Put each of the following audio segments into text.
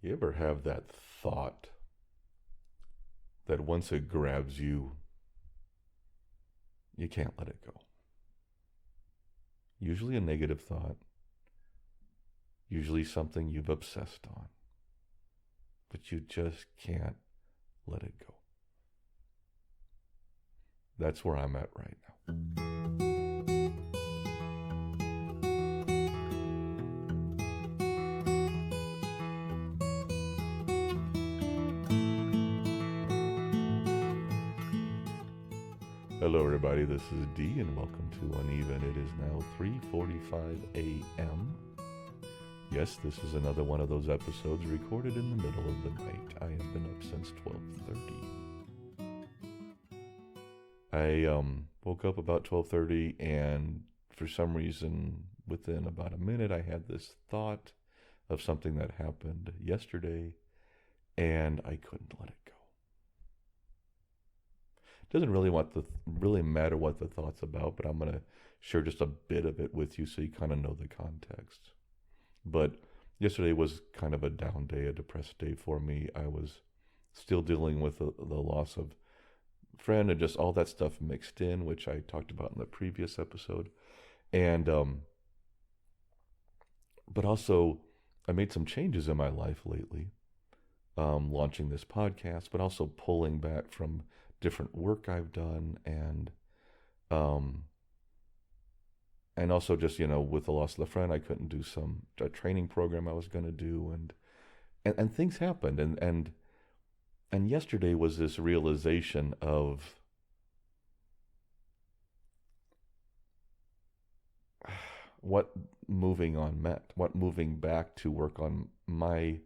You ever have that thought that once it grabs you, you can't let it go? Usually a negative thought, usually something you've obsessed on, but you just can't let it go. That's where I'm at right now. Hello everybody, this is D and welcome to Uneven. It is now 3:45 a.m. Yes, this is another one of those episodes recorded in the middle of the night. I have been up since 12:30. I woke up about 12:30 and for some reason within about a minute I had this thought of something that happened yesterday and I couldn't let it go. Doesn't really matter what the thought's about, but I'm going to share just a bit of it with you so you kind of know the context. But yesterday was kind of a down day, a depressed day for me. I was still dealing with the loss of a friend and just all that stuff mixed in, which I talked about in the previous episode. And but also I made some changes in my life lately, launching this podcast, but also pulling back from different work I've done um and also just with the loss of the friend I couldn't do a training program I was going to do and things happened and yesterday was this realization of what moving on meant, what moving back to work on my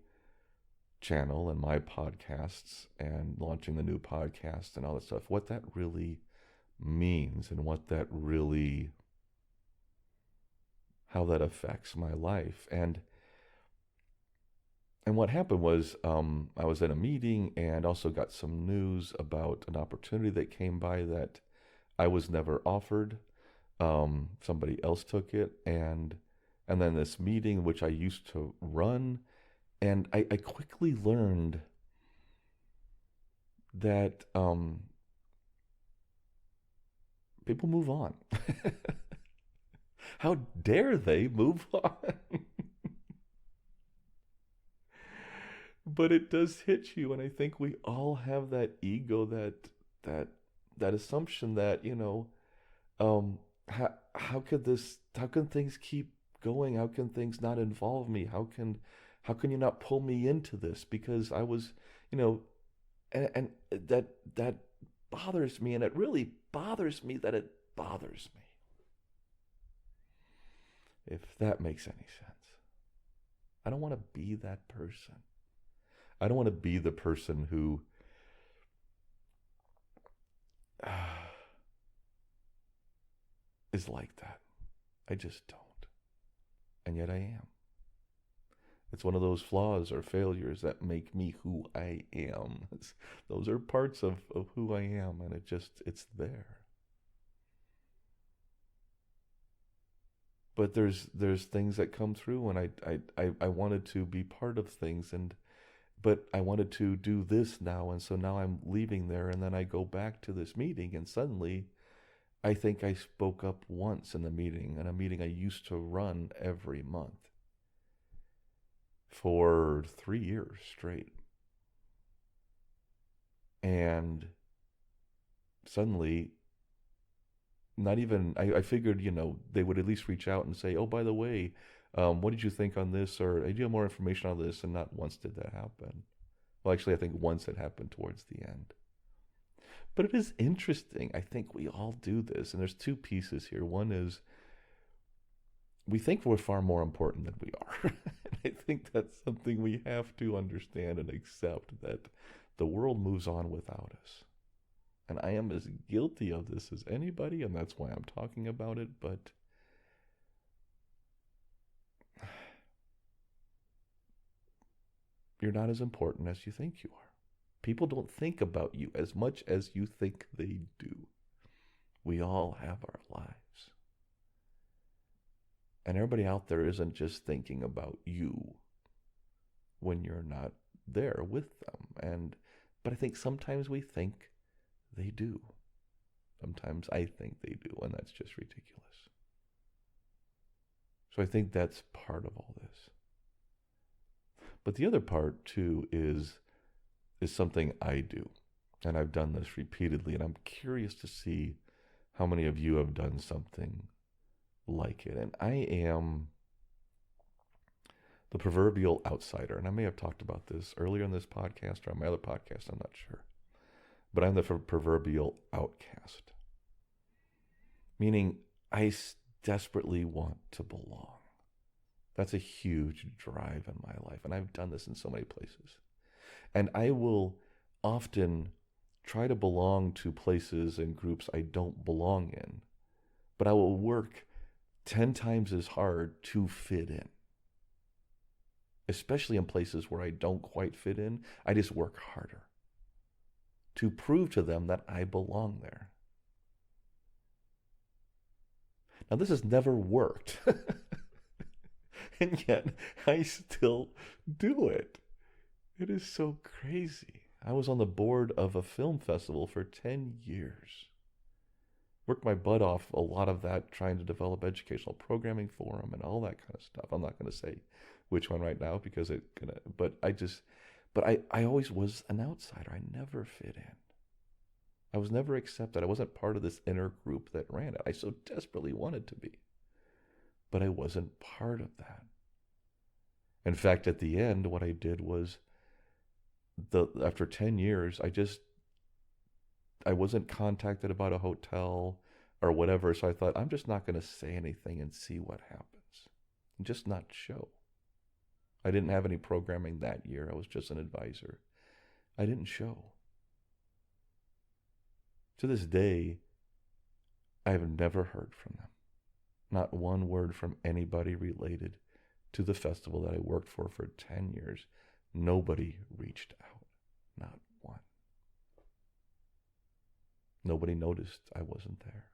channel and my podcasts and launching the new podcast and all that stuff, what that really means and how that affects my life. And what happened was I was in a meeting and also got some news about an opportunity that came by that I was never offered. Somebody else took it, and then this meeting which I used to run, and I quickly learned that people move on. How dare they move on? But it does hit you, and I think we all have that ego, that that assumption that um, how can things keep going? How can things not involve me? How can you not pull me into this? Because I was, you know, and that bothers me, and it really bothers me that it bothers me. If that makes any sense. I don't want to be that person. I don't want to be the person who is like that. I just don't. And yet I am. It's one of those flaws or failures that make me who I am. Those are parts of who I am, and it's there. But there's things that come through, and I wanted to be part of things, but I wanted to do this now, and so now I'm leaving there, and then I go back to this meeting, and suddenly I think I spoke up once in a meeting I used to run every month for 3 years straight. And suddenly, not even, I figured, they would at least reach out and say, oh, by the way, what did you think on this? Or do you have more information on this? And not once did that happen. Well, actually, I think once it happened towards the end. But it is interesting. I think we all do this. And there's two pieces here. One is we think we're far more important than we are. And I think that's something we have to understand and accept, that the world moves on without us. And I am as guilty of this as anybody, and that's why I'm talking about it. But you're not as important as you think you are. People don't think about you as much as you think they do. We all have our lives. And everybody out there isn't just thinking about you. when you're not there with them. But I think sometimes we think they do. Sometimes I think they do, and that's just ridiculous. So I think that's part of all this. But the other part too is something I do. And I've done this repeatedly, and I'm curious to see how many of you have done something like it. And I am the proverbial outsider. And I may have talked about this earlier in this podcast or on my other podcast, I'm not sure. But I'm the proverbial outcast. Meaning I desperately want to belong. That's a huge drive in my life. And I've done this in so many places. And I will often try to belong to places and groups I don't belong in. But I will work 10 times as hard to fit in. Especially in places where I don't quite fit in, I just work harder to prove to them that I belong there. Now, this has never worked. And yet, I still do it. It is so crazy. I was on the board of a film festival for 10 years. Worked my butt off, a lot of that, trying to develop educational programming for them and all that kind of stuff. I'm not going to say which one right now because I always was an outsider. I never fit in. I was never accepted. I wasn't part of this inner group that ran it. I so desperately wanted to be. But I wasn't part of that. In fact, at the end, what I did was, after 10 years, I wasn't contacted about a hotel or whatever, so I thought, I'm just not going to say anything and see what happens. And just not show. I didn't have any programming that year. I was just an advisor. I didn't show. To this day, I have never heard from them. Not one word from anybody related to the festival that I worked for 10 years. Nobody reached out. Not one. Nobody noticed I wasn't there.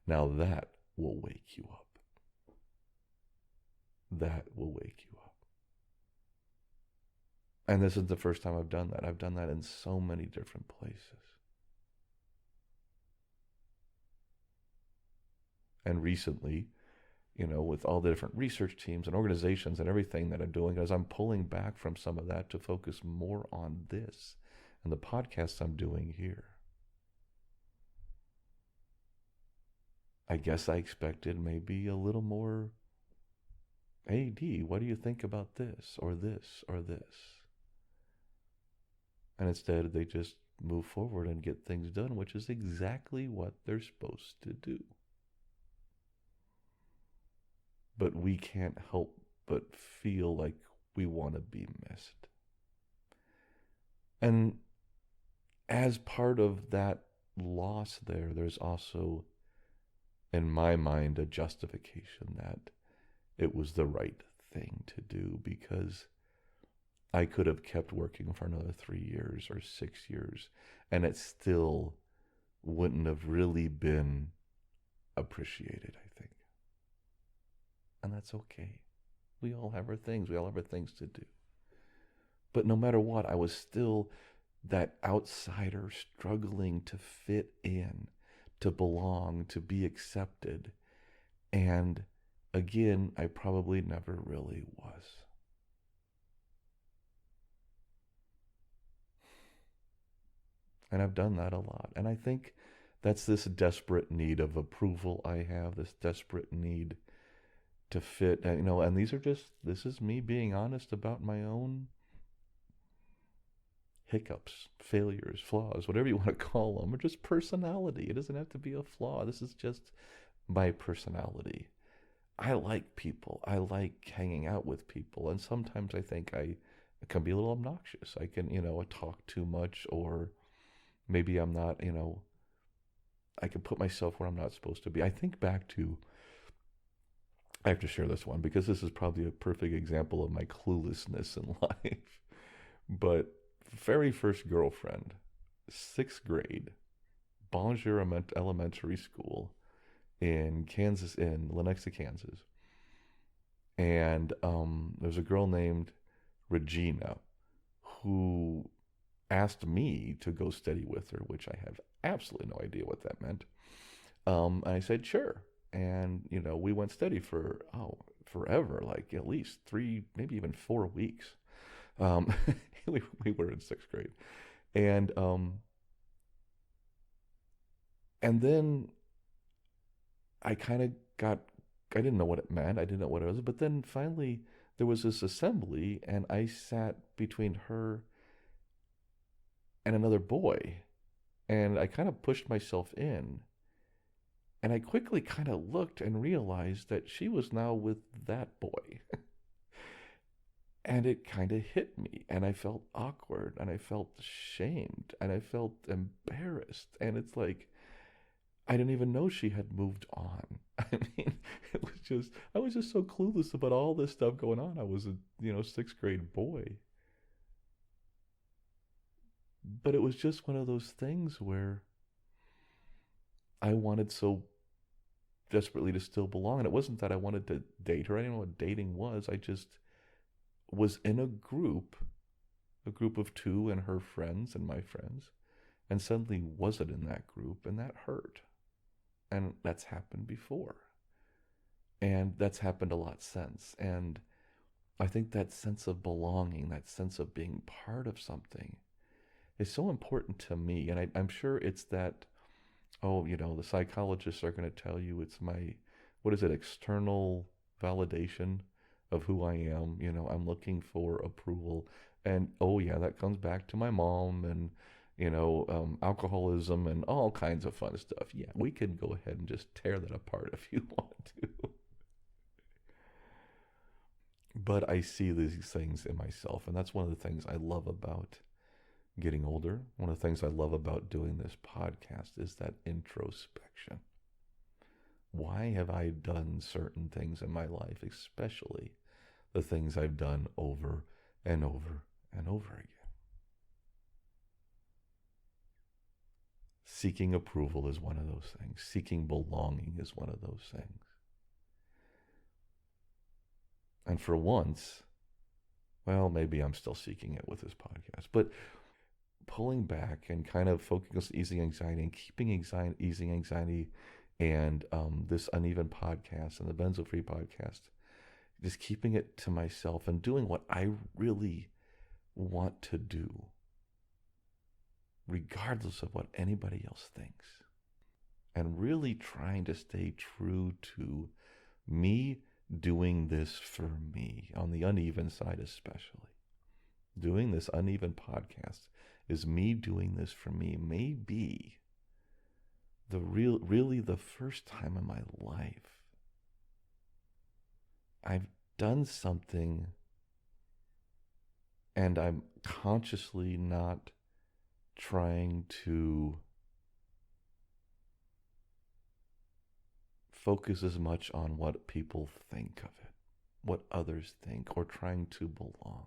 Now that will wake you up. That will wake you up. And this is the first time I've done that. I've done that in so many different places. And recently, with all the different research teams and organizations and everything that I'm doing, as I'm pulling back from some of that to focus more on this and the podcasts I'm doing here. I guess I expected maybe a little more, hey, D, what do you think about this or this or this? And instead, they just move forward and get things done, which is exactly what they're supposed to do. But we can't help but feel like we want to be missed. And as part of that loss there's also, in my mind, a justification that it was the right thing to do, because I could have kept working for another 3 years or 6 years, and it still wouldn't have really been appreciated, I think. And that's okay. We all have our things. We all have our things to do. But no matter what, I was still that outsider struggling to fit in, to belong, to be accepted. And again, I probably never really was. And I've done that a lot. And I think that's this desperate need of approval I have, this desperate need to fit, and this is me being honest about my own hiccups, failures, flaws, whatever you want to call them, or just personality. It doesn't have to be a flaw. This is just my personality. I like people. I like hanging out with people. And sometimes I think I can be a little obnoxious. I can, talk too much, or maybe I'm not, I can put myself where I'm not supposed to be. I think back to, I have to share this one because this is probably a perfect example of my cluelessness in life. But very first girlfriend, 6th grade, Bonjour Elementary School in Kansas, in Lenexa, Kansas. And there's a girl named Regina, who asked me to go study with her, which I have absolutely no idea what that meant. And I said, sure. And, we went steady for, forever, like at least 3, maybe even 4 weeks. Um, we were in 6th grade. And, um, and then I kind of I didn't know what it meant. I didn't know what it was. But then finally there was this assembly and I sat between her and another boy. And I kind of pushed myself in. And I quickly kind of looked and realized that she was now with that boy. And it kind of hit me. And I felt awkward. And I felt shamed. And I felt embarrassed. And it's like, I didn't even know she had moved on. I mean, I was just so clueless about all this stuff going on. I was a, 6th grade boy. But it was just one of those things where I wanted so desperately to still belong. And it wasn't that I wanted to date her. I didn't know what dating was. I just was in a group of two and her friends and my friends, and suddenly wasn't in that group, and that hurt. And that's happened before. And that's happened a lot since. And I think that sense of belonging, that sense of being part of something is so important to me. And I'm sure it's that, the psychologists are going to tell you it's my, what is it, external validation of who I am. I'm looking for approval. And oh, yeah, that comes back to my mom and, alcoholism and all kinds of fun stuff. Yeah, we can go ahead and just tear that apart if you want to. But I see these things in myself, and that's one of the things I love about getting older. One of the things I love about doing this podcast is that introspection. Why have I done certain things in my life, especially the things I've done over and over and over again? Seeking approval is one of those things. Seeking belonging is one of those things. And for once, well, maybe I'm still seeking it with this podcast, but pulling back and kind of focusing on easing anxiety and keeping easing anxiety and this uneven podcast and the benzo free podcast, just keeping it to myself and doing what I really want to do, regardless of what anybody else thinks, and really trying to stay true to me doing this for me on the uneven side, especially. Doing this uneven podcast is me doing this for me. Maybe really the first time in my life I've done something and I'm consciously not trying to focus as much on what people think of it, what others think, or trying to belong.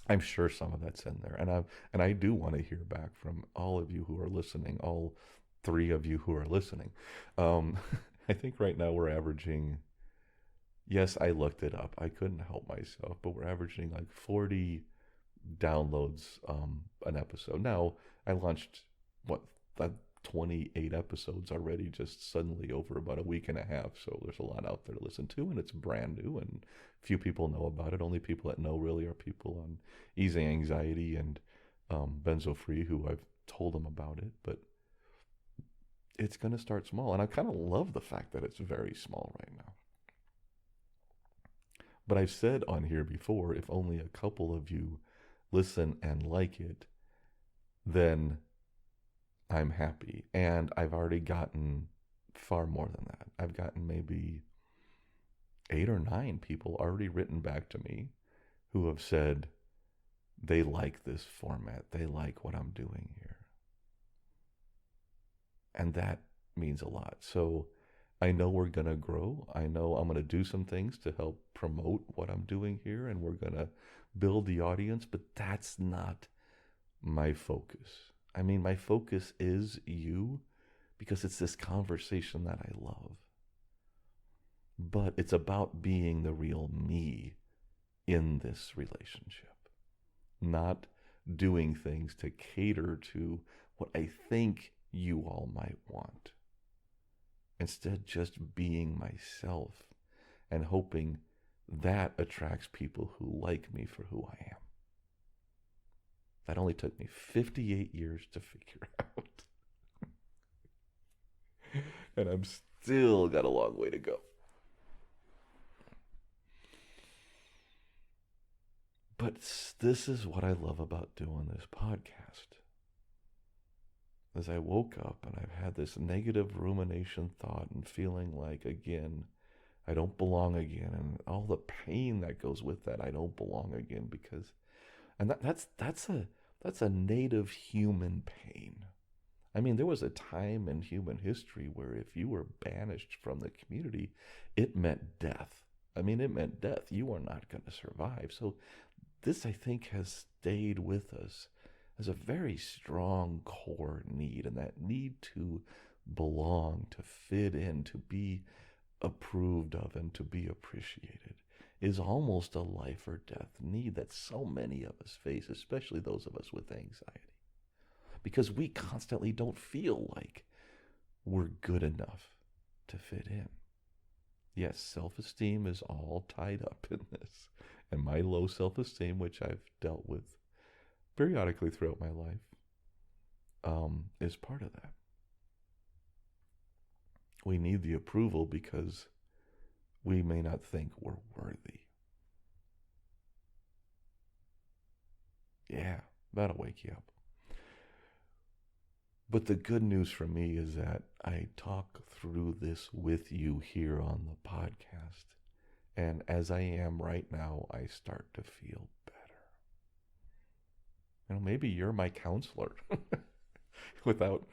I'm sure some of that's in there, and I do want to hear back from all of you who are listening, all 3 of you who are listening. I think right now we're averaging. Yes, I looked it up. I couldn't help myself, but we're averaging like 40 downloads an episode. Now I launched 28 episodes already just suddenly over about a week and a half. So there's a lot out there to listen to, and it's brand new, and few people know about it. Only people that know really are people on easing anxiety and benzo free who I've told them about it. But it's going to start small, and I kind of love the fact that it's very small right now. But I've said on here before, if only a couple of you listen and like it, then I'm happy. And I've already gotten far more than that. I've gotten maybe 8 or 9 people already written back to me who have said they like this format. They like what I'm doing here. And that means a lot. So I know we're going to grow. I know I'm going to do some things to help promote what I'm doing here, and we're going to build the audience, but that's not my focus. I mean, my focus is you, because it's this conversation that I love. But it's about being the real me in this relationship, not doing things to cater to what I think you all might want. Instead, just being myself and hoping that attracts people who like me for who I am. That only took me 58 years to figure out. And I'm still got a long way to go. But this is what I love about doing this podcast. As I woke up and I've had this negative rumination thought and feeling like, again, I don't belong again, and all the pain that goes with that, I don't belong again, because, and that's a native human pain. I mean, there was a time in human history where if you were banished from the community, it meant death. I mean, it meant death. You are not going to survive. So this, I think, has stayed with us as a very strong core need, and that need to belong, to fit in, to be approved of, and to be appreciated is almost a life or death need that so many of us face, especially those of us with anxiety, because we constantly don't feel like we're good enough to fit in. Yes, self-esteem is all tied up in this, and my low self-esteem, which I've dealt with periodically throughout my life, is part of that. We need the approval because we may not think we're worthy. Yeah, that'll wake you up. But the good news for me is that I talk through this with you here on the podcast. And as I am right now, I start to feel better. Maybe you're my counselor. Without,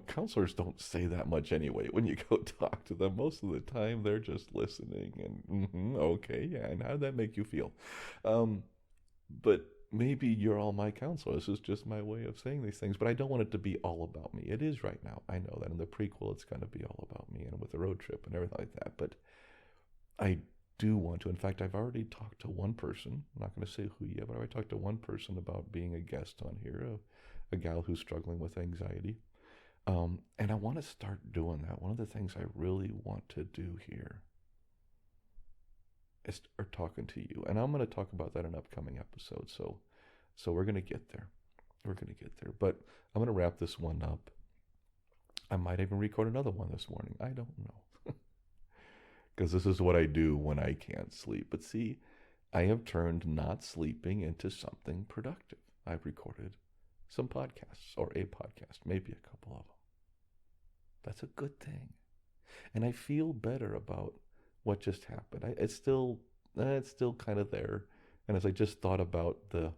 counselors don't say that much anyway when you go talk to them. Most of the time, they're just listening and, okay, yeah, and how did that make you feel? But maybe you're all my counselor. This is just my way of saying these things, but I don't want it to be all about me. It is right now. I know that in the prequel, it's going to be all about me and with the road trip and everything like that. But I do want to. In fact, I've already talked to one person. I'm not going to say who yet, but I already talked to one person about being a guest on here, a gal who's struggling with anxiety. And I want to start doing that. One of the things I really want to do here is start talking to you. And I'm going to talk about that in upcoming episodes. So we're going to get there. We're going to get there. But I'm going to wrap this one up. I might even record another one this morning. I don't know. Because this is what I do when I can't sleep. But see, I have turned not sleeping into something productive. I've recorded some podcasts, or a podcast, maybe a couple of them. That's a good thing. And I feel better about what just happened. It's still kind of there. And as I just thought about the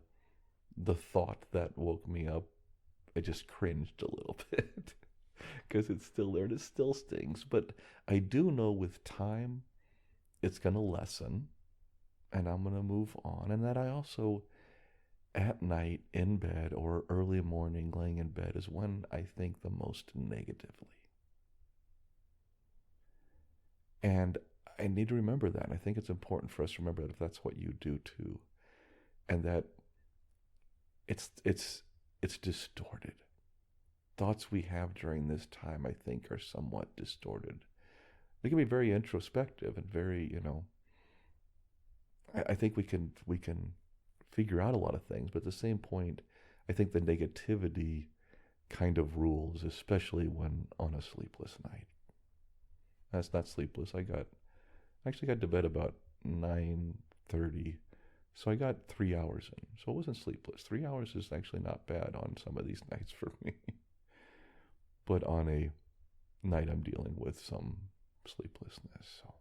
thought that woke me up, I just cringed a little bit. Because it's still there and it still stings. But I do know with time, it's going to lessen and I'm going to move on. And that I also, at night in bed or early morning laying in bed is when I think the most negatively. And I need to remember that. And I think it's important for us to remember that if that's what you do too. And that it's distorted. Thoughts we have during this time, I think, are somewhat distorted. They can be very introspective and very, I think we can figure out a lot of things, but at the same point, I think the negativity kind of rules, especially when on a sleepless night. That's not sleepless. I actually got to bed about 9:30, so I got 3 hours in. So it wasn't sleepless. 3 hours is actually not bad on some of these nights for me. But on a night I'm dealing with some sleeplessness. So.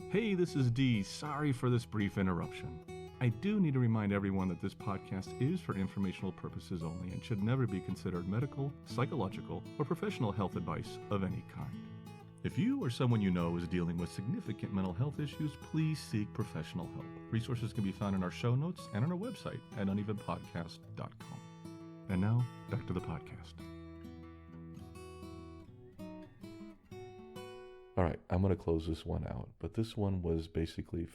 Hey, this is Dee. Sorry for this brief interruption. I do need to remind everyone that this podcast is for informational purposes only and should never be considered medical, psychological, or professional health advice of any kind. If you or someone you know is dealing with significant mental health issues, please seek professional help. Resources can be found in our show notes and on our website at unevenpodcast.com. And now, back to the podcast. All right, I'm going to close this one out. But this one was basically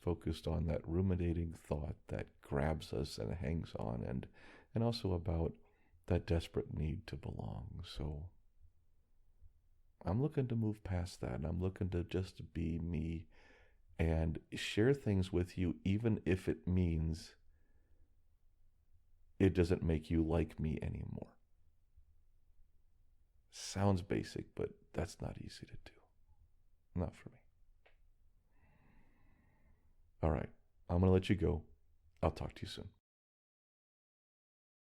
focused on that ruminating thought that grabs us and hangs on, and also about that desperate need to belong. So I'm looking to move past that, and I'm looking to just be me and share things with you, even if it means it doesn't make you like me anymore. Sounds basic, but that's not easy to do. Not for me. All right, I'm going to let you go. I'll talk to you soon.